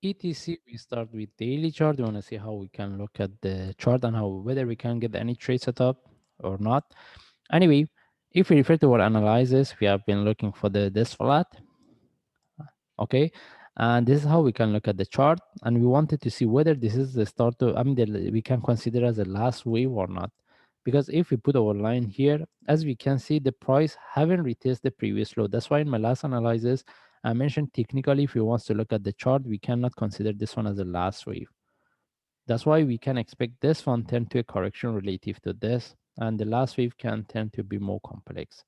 etc. We start with daily chart. We want to see how we can look at the chart and how whether we can get any trade setup or not. Anyway, if we refer to our analysis, we have been looking for this flat, okay, and this is how we can look at the chart, and we wanted to see whether this is the start of, I mean, we can consider as a last wave or not, because if we put our line here, as we can see, the price haven't retested the previous low. That's why in my last analysis I mentioned technically, if we want to look at the chart, we cannot consider this one as a last wave. That's why we can expect this one tend to a correction relative to this, and the last wave can tend to be more complex.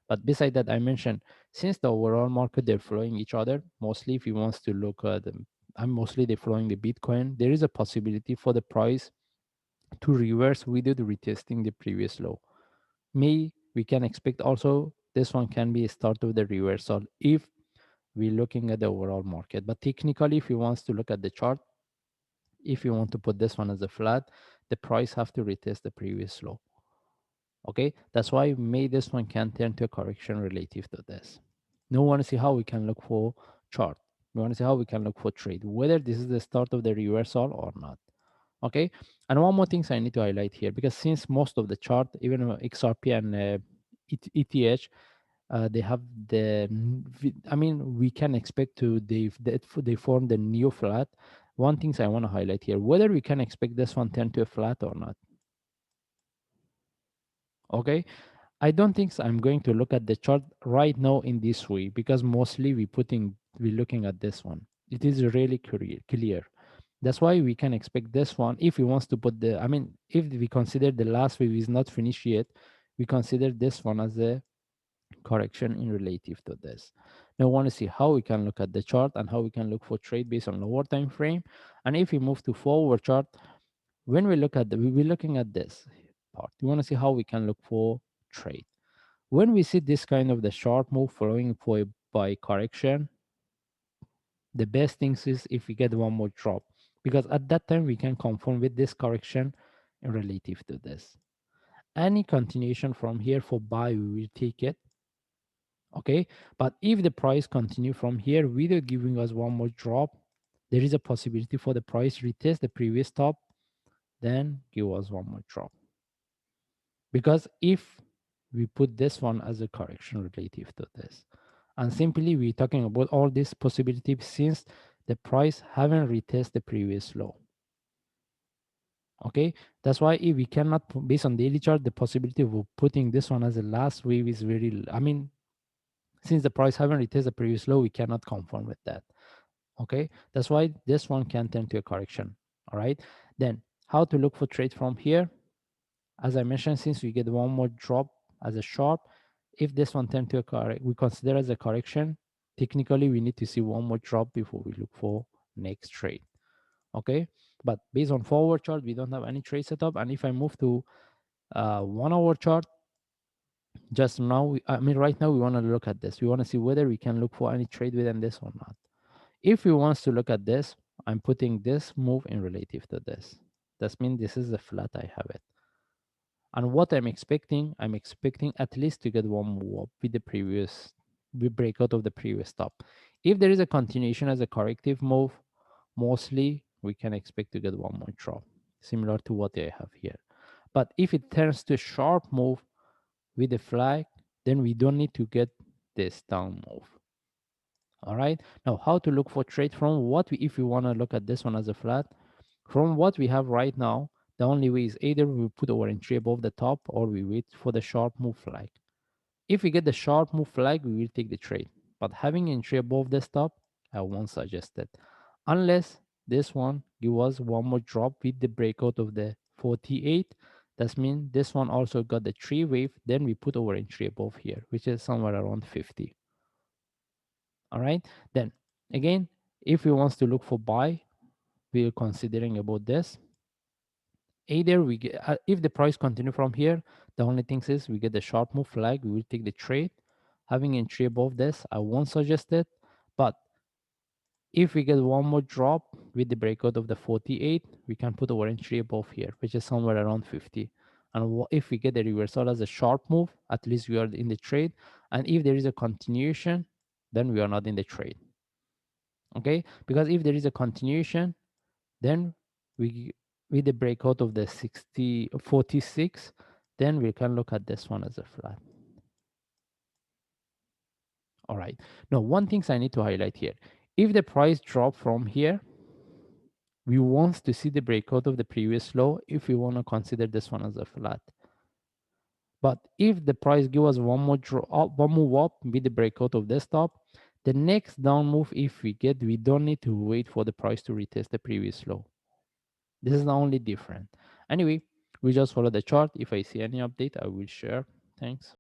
But beside that, I mentioned, since the overall market they're following each other, mostly if you wants to look at them, and mostly they're following the Bitcoin, there is a possibility for the price to reverse without retesting the previous low. May we can expect also this one can be a start of the reversal if we're looking at the overall market. But technically, if you wants to look at the chart, if you want to put this one as a flat, the price have to retest the previous low. Okay, that's why maybe this one can turn to a correction relative to this. Now we want to see how we can look for chart. We want to see how we can look for trade, whether this is the start of the reversal or not. Okay, and one more thing I need to highlight here, because since most of the chart, even XRP and ETH, they have the, I mean, we can expect to they form the new flat. One thing I want to highlight here, whether we can expect this one turn to a flat or not. Okay, I don't think so. I'm going to look at the chart right now in this way, because mostly we're looking at this one. It is really clear. That's why we can expect this one. If we wants to put the, I mean, if we consider the last wave is not finished yet, we consider this one as a correction in relative to this. Now, we want to see how we can look at the chart and how we can look for trade based on lower time frame. And if we move to forward chart, when we look at we're looking at this part. We want to see how we can look for trade. When we see this kind of the sharp move following for a by correction, the best things is if we get one more drop, because at that time we can confirm with this correction in relative to this. Any continuation from here for buy, we will take it. Okay, but if the price continue from here without giving us one more drop, there is a possibility for the price retest the previous top, then give us one more drop. Because if we put this one as a correction relative to this, and simply we're talking about all these possibilities since the price haven't retest the previous low. Okay, that's why if we cannot based on daily chart, the possibility of putting this one as a last wave is very, I mean, since the price haven't retested the previous low, we cannot confirm with that. Okay, that's why this one can turn to a correction. All right, then how to look for trade from here? As I mentioned, since we get one more drop as a sharp, if this one turn to a correct, we consider as a correction. Technically, we need to see one more drop before we look for next trade. Okay, but based on forward chart, we don't have any trade setup. And if I move to 1 hour chart, just now, I mean, right now we want to look at this. We want to see whether we can look for any trade within this or not. If we want to look at this, I'm putting this move in relative to this. That means this is the flat I have it. And what I'm expecting at least to get one move up with the previous, with breakout of the previous top. If there is a continuation as a corrective move, mostly we can expect to get one more drop, similar to what I have here. But if it turns to a sharp move with a flag, then we don't need to get this down move. All right. Now, how to look for trade from what we, if we want to look at this one as a flat, from what we have right now, the only way is either we put our entry above the top or we wait for the sharp move flag. If we get the sharp move flag, we will take the trade. But having entry above the top, I won't suggest it. Unless this one give us one more drop with the breakout of the 48. That means this one also got the 3 wave. Then we put our entry above here, which is somewhere around 50. All right. Then again, if we want to look for buy, we are considering about this. Either we get if the price continue from here, the only thing is we get the sharp move flag, we will take the trade. Having entry above this, I won't suggest it. But if we get one more drop with the breakout of the 48, we can put our entry above here, which is somewhere around 50. And if we get the reversal as a sharp move, at least we are in the trade. And if there is a continuation, then we are not in the trade. Okay, because if there is a continuation, then we with the breakout of the 46, then we can look at this one as a flat. All right. Now, one thing I need to highlight here, if the price drop from here, we want to see the breakout of the previous low if we want to consider this one as a flat. But if the price give us one more drop, one move up with the breakout of this top, the next down move, if we get, we don't need to wait for the price to retest the previous low. This is the only different. Anyway, we just follow the chart. If I see any update, I will share. Thanks.